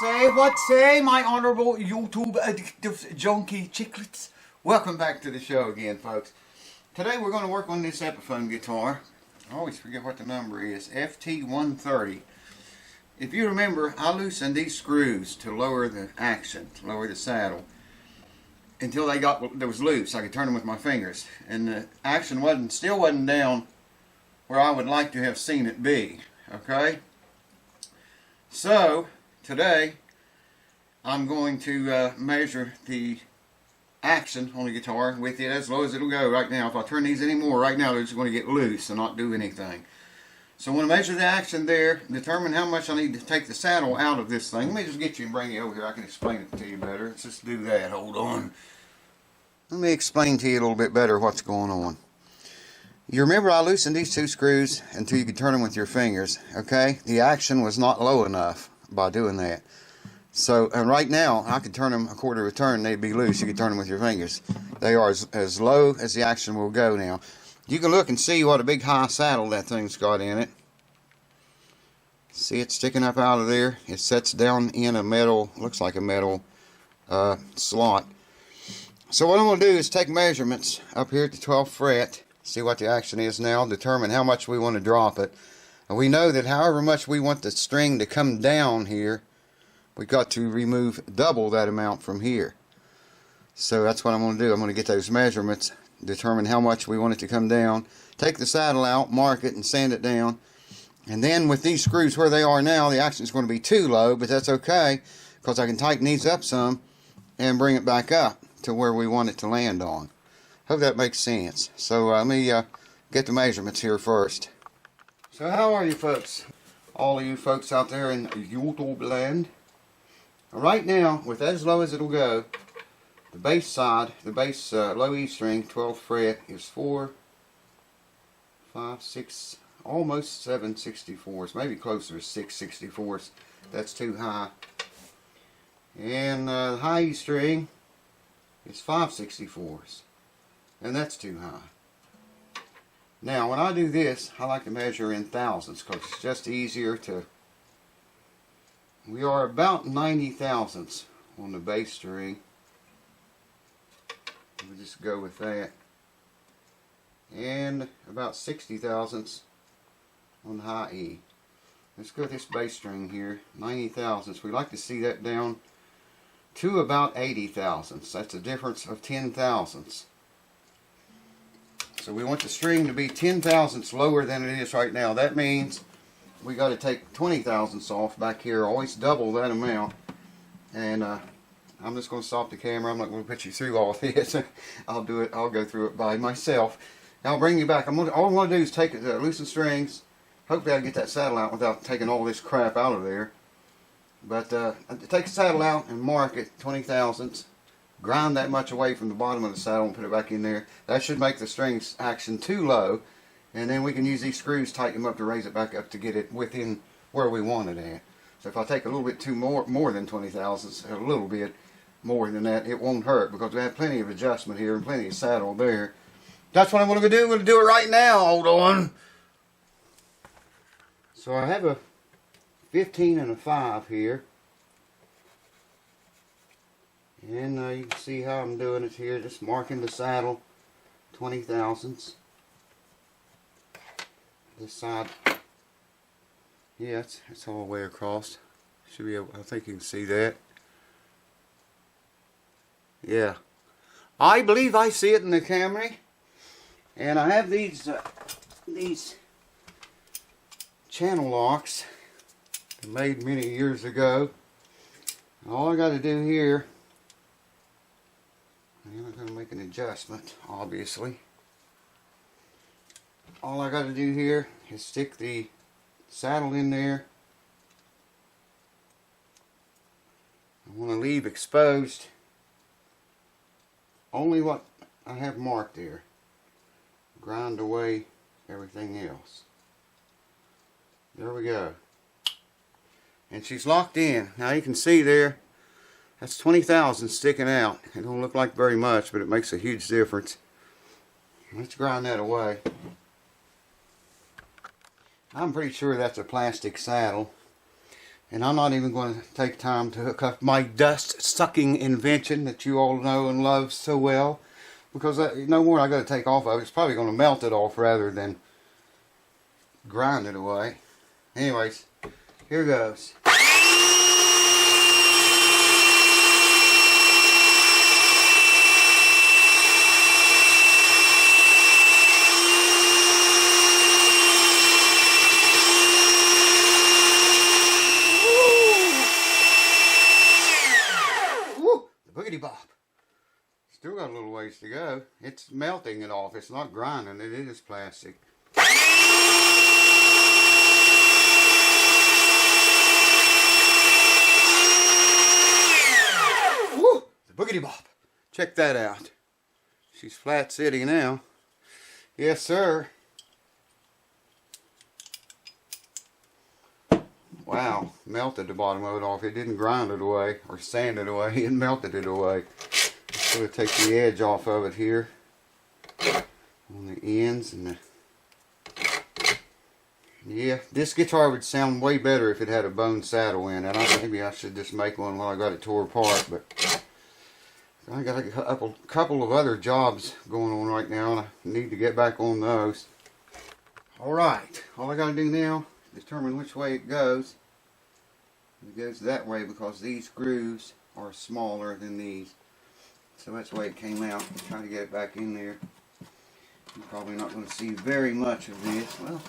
What say, my honourable YouTube addictive junkie chicklets? Welcome back to the show again, folks. Today we're going to work on this Epiphone guitar. I always forget what the number is. ft130. If you remember, I loosened these screws to lower the action, to lower the saddle, until there was loose. I could turn them with my fingers, and the action still wasn't down where I would like to have seen it be. Okay. So today I'm going to measure the action on the guitar with it as low as it'll go right now. If I turn these anymore right now, they're just going to get loose and not do anything. So I'm going to measure the action there, determine how much I need to take the saddle out of this thing. Let me just get you and bring you over here. I can explain it to you better. Let's just do that. Hold on. Let me explain to you a little bit better what's going on. You remember I loosened these two screws until you could turn them with your fingers, okay? The action was not low enough by doing that. So, and right now, I could turn them a quarter of a turn, they'd be loose. You could turn them with your fingers. They are as low as the action will go now. You can look and see what a big high saddle that thing's got in it. See it sticking up out of there? It sets down in a metal, looks like a metal slot. So what I'm going to do is take measurements up here at the 12th fret. See what the action is now, determine how much we want to drop it. And we know that however much we want the string to come down here, we've got to remove double that amount from here. So that's what I'm going to do. I'm going to get those measurements, determine how much we want it to come down, take the saddle out, mark it, and sand it down. And then with these screws where they are now, the action is going to be too low, but that's okay, because I can tighten these up some and bring it back up to where we want it to land on. Hope that makes sense. So let me get the measurements here first. So how are you folks? All of you folks out there in YouTube land. Right now, with that as low as it'll go, the bass side, the bass low E string, 12th fret, is 4, 5, 6, almost 7 64s, maybe closer to 6 64s. That's too high. And the high E string is 5 64s. And that's too high. Now when I do this, I like to measure in thousandths because it's just easier to. We are about 90 thousandths on the bass string. We'll just go with that. And about 60 thousandths on the high E. Let's go with this bass string here, 90 thousandths. We like to see that down to about 80 thousandths. That's a difference of 10 thousandths. So we want the string to be 10 thousandths lower than it is right now. That means we got to take 20 thousandths off back here. Always double that amount. And I'm just going to stop the camera. I'm not going to put you through all this. I'll do it. I'll go through it by myself. I'll bring you back. All I'm going to do is take the loosen strings. Hopefully I can get that saddle out without taking all this crap out of there. But take the saddle out and mark it 20 thousandths. Grind that much away from the bottom of the saddle and put it back in there. That should make the strings action too low, and then we can use these screws, tighten them up to raise it back up to get it within where we want it at. So if I take a little bit more than 20 thousandths, a little bit more than that, it won't hurt because we have plenty of adjustment here and plenty of saddle there. That's what I'm going to do. I'm going to do it right now. Hold on. So I have a 15 and a 5 here. And you can see how I'm doing it here, just marking the saddle 20 thousandths. This side, yeah, it's all the way across. Should be able, I think you can see that. Yeah, I believe I see it in the camera. And I have these channel locks made many years ago. All I got to do here. I'm not going to make an adjustment, obviously. All I got to do here is stick the saddle in there. I want to leave exposed only what I have marked there. Grind away everything else. There we go. And she's locked in. Now you can see there, that's 20 thousandths sticking out. It don't look like very much, but it makes a huge difference. Let's grind that away. I'm pretty sure that's a plastic saddle. And I'm not even going to take time to hook up my dust sucking invention that you all know and love so well, because no more I got to take off of it. It's probably going to melt it off rather than grind it away. Anyways, here goes. Bop. Still got a little ways to go. It's melting it off. It's not grinding it. It is plastic. Woo! The boogity bop. Check that out. She's flat sitting now. Yes, sir. Wow, melted the bottom of it off. It didn't grind it away or sand it away. It melted it away. Just going to take the edge off of it here on the ends and the. Yeah, this guitar would sound way better if it had a bone saddle in it. Maybe I should just make one while I got it tore apart, but I got a couple of other jobs going on right now, and I need to get back on those. All right, all I got to do now is determine which way it goes. It goes that way because these grooves are smaller than these. So that's the way it came out. I'm trying to get it back in there. You're probably not going to see very much of this. Well,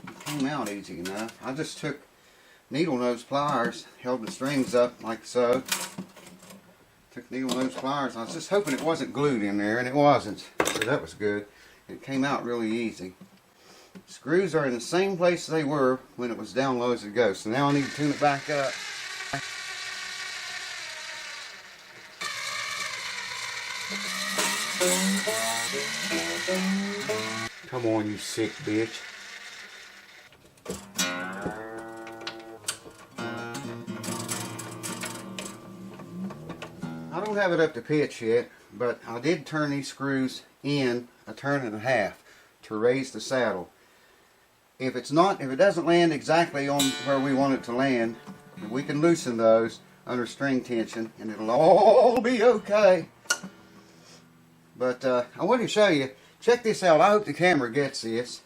it came out easy enough. I just took needle nose pliers, held the strings up like so. Took needle nose pliers. I was just hoping it wasn't glued in there, and it wasn't. So that was good. It came out really easy. Screws are in the same place they were when it was down low as it goes. So now I need to tune it back up. Come on, you sick bitch. I don't have it up to pitch yet, but I did turn these screws in a turn and a half to raise the saddle. If it doesn't land exactly on where we want it to land, we can loosen those under string tension and it'll all be okay. But I want to show you, check this out. I hope the camera gets this.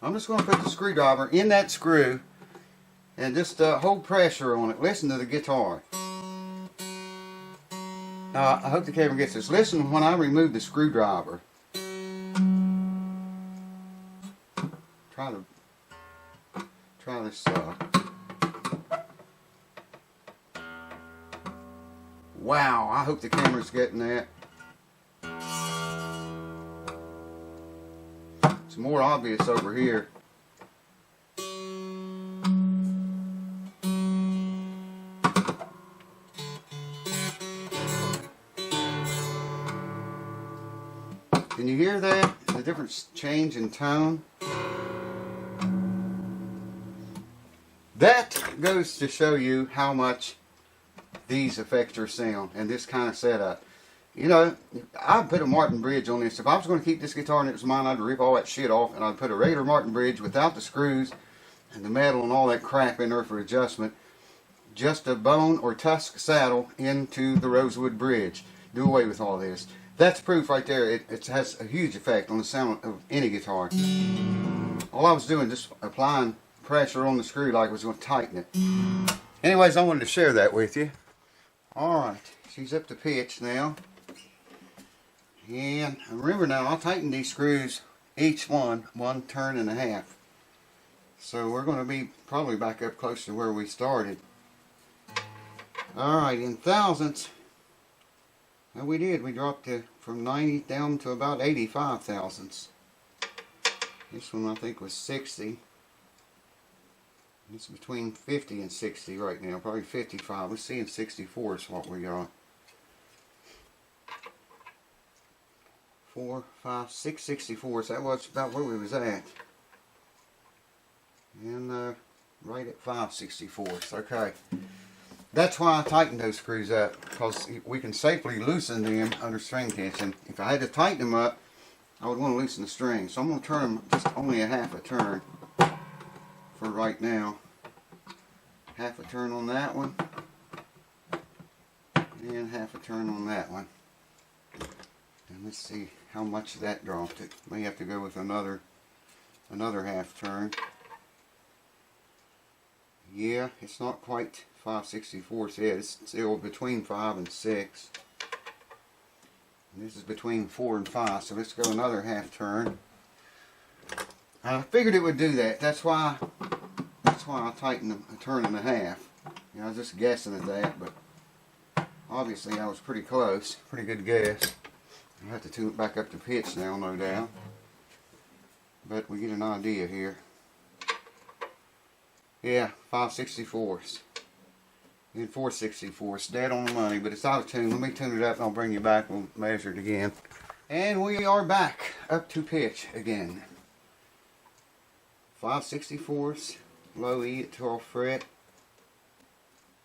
I'm just going to put the screwdriver in that screw and just hold pressure on it. Listen to the guitar. Now, I hope the camera gets this. Listen when I remove the screwdriver. Try this. Wow, I hope the camera's getting that. It's more obvious over here. Can you hear that? The different change in tone? That goes to show you how much these affect your sound and this kind of setup. You know, I'd put a Martin bridge on this. If I was going to keep this guitar and it was mine, I'd rip all that shit off and I'd put a regular Martin bridge without the screws and the metal and all that crap in there for adjustment. Just a bone or tusk saddle into the rosewood bridge. Do away with all this. That's proof right there. It has a huge effect on the sound of any guitar. All I was doing, just applying pressure on the screw like I was going to tighten it. Anyways, I wanted to share that with you. Alright, she's up to pitch now. And remember now, I'll tighten these screws, each one turn and a half. So we're going to be probably back up close to where we started. Alright, in thousandths, well, we did. We dropped from 90 down to about 85 thousandths. This one I think was 60. It's between 50 and 60 right now, probably 55. We're seeing 64 is what we got. 4, 5, 6, 64. So that was about where we was at. And right at 5/64. Okay. That's why I tightened those screws up, because we can safely loosen them under string tension. If I had to tighten them up, I would want to loosen the string. So I'm going to turn them just only a half a turn for right now. half a turn on that one, and half a turn on that one. And let's see how much that dropped it. May have to go with another half turn. Yeah, it's not quite 5/64 yet. It's still between 5 and 6. And this is between 4 and 5, so let's go another half turn. I figured it would do that. That's why I tightened a turn and a half. You know, I was just guessing at that, but obviously I was pretty close. Pretty good guess. I'll have to tune it back up to pitch now, no doubt. But we get an idea here. Yeah, 5/64 and 4/64. Dead on the money, but it's out of tune. Let me tune it up and I'll bring you back. We'll measure it again. And we are back up to pitch again. 5/64, low E at 12th fret,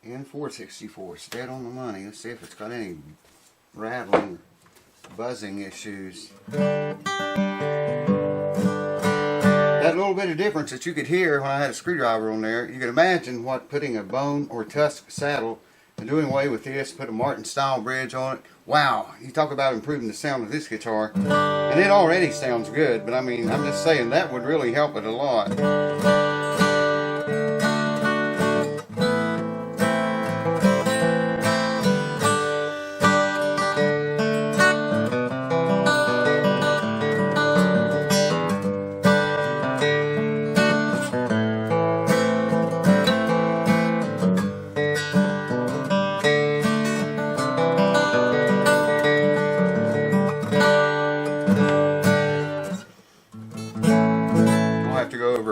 and 4/64. Dead on the money. Let's see if it's got any rattling or buzzing issues. That little bit of difference that you could hear when I had a screwdriver on there, you can imagine what putting a bone or tusk saddle and doing away with this, put a Martin style bridge on it. Wow, you talk about improving the sound of this guitar. And it already sounds good, but I mean, I'm just saying that would really help it a lot.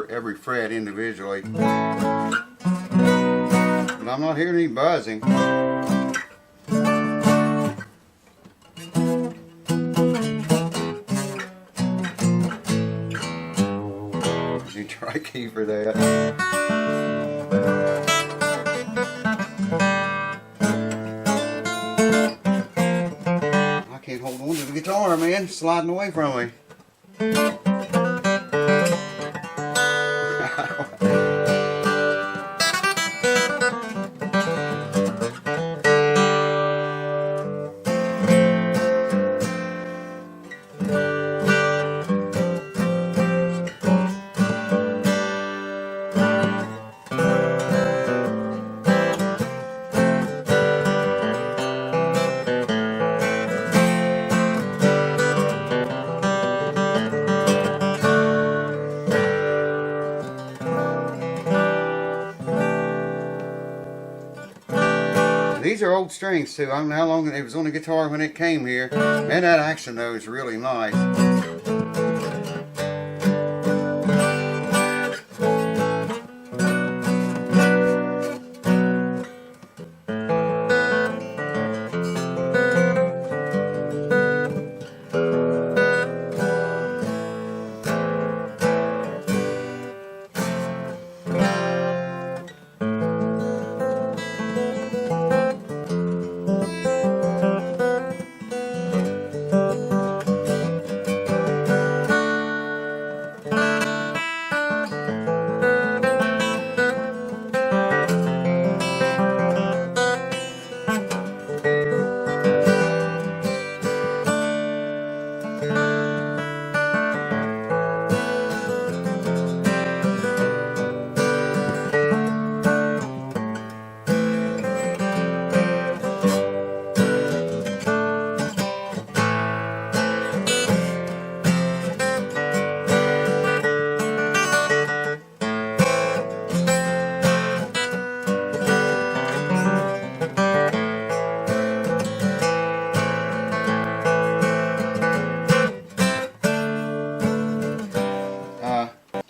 Every fret individually, but I'm not hearing any buzzing. Need try key for that. I can't hold on to the guitar, man. It's sliding away from me. These are old strings too. I don't know how long it was on the guitar when it came here. Man, that action though is really nice.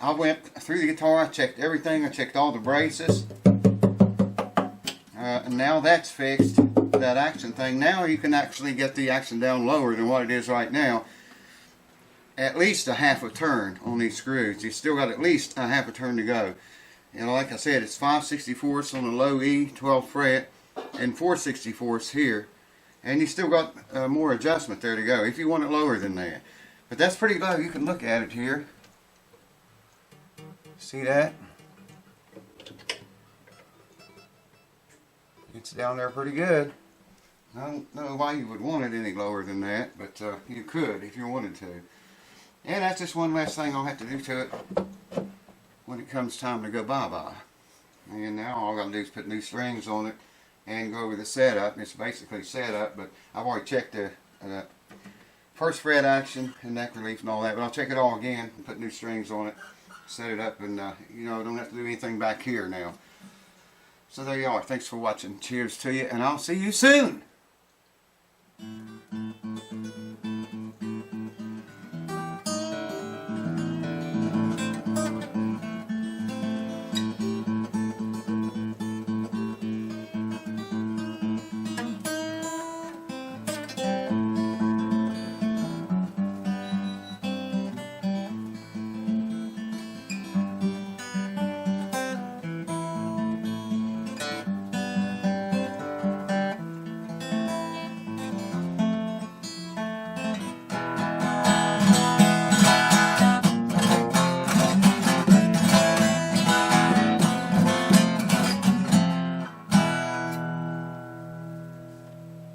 I went through the guitar, I checked everything, I checked all the braces. And now that's fixed, that action thing. Now you can actually get the action down lower than what it is right now. At least a half a turn on these screws. You still got at least a half a turn to go. And like I said, it's 5/64 on the low E, 12th fret, and 4/64 here. And you still got more adjustment there to go if you want it lower than that. But that's pretty low. You can look at it here. See that? It's down there pretty good. I don't know why you would want it any lower than that, but you could if you wanted to. And that's just one last thing I'll have to do to it when it comes time to go bye-bye. And now all I've got to do is put new strings on it and go over the setup. It's basically setup, but I've already checked the first fret action and neck relief and all that, but I'll check it all again and put new strings on it, set it up, and you know, I don't have to do anything back here now. So there you are. Thanks for watching. Cheers to you, and I'll see you soon.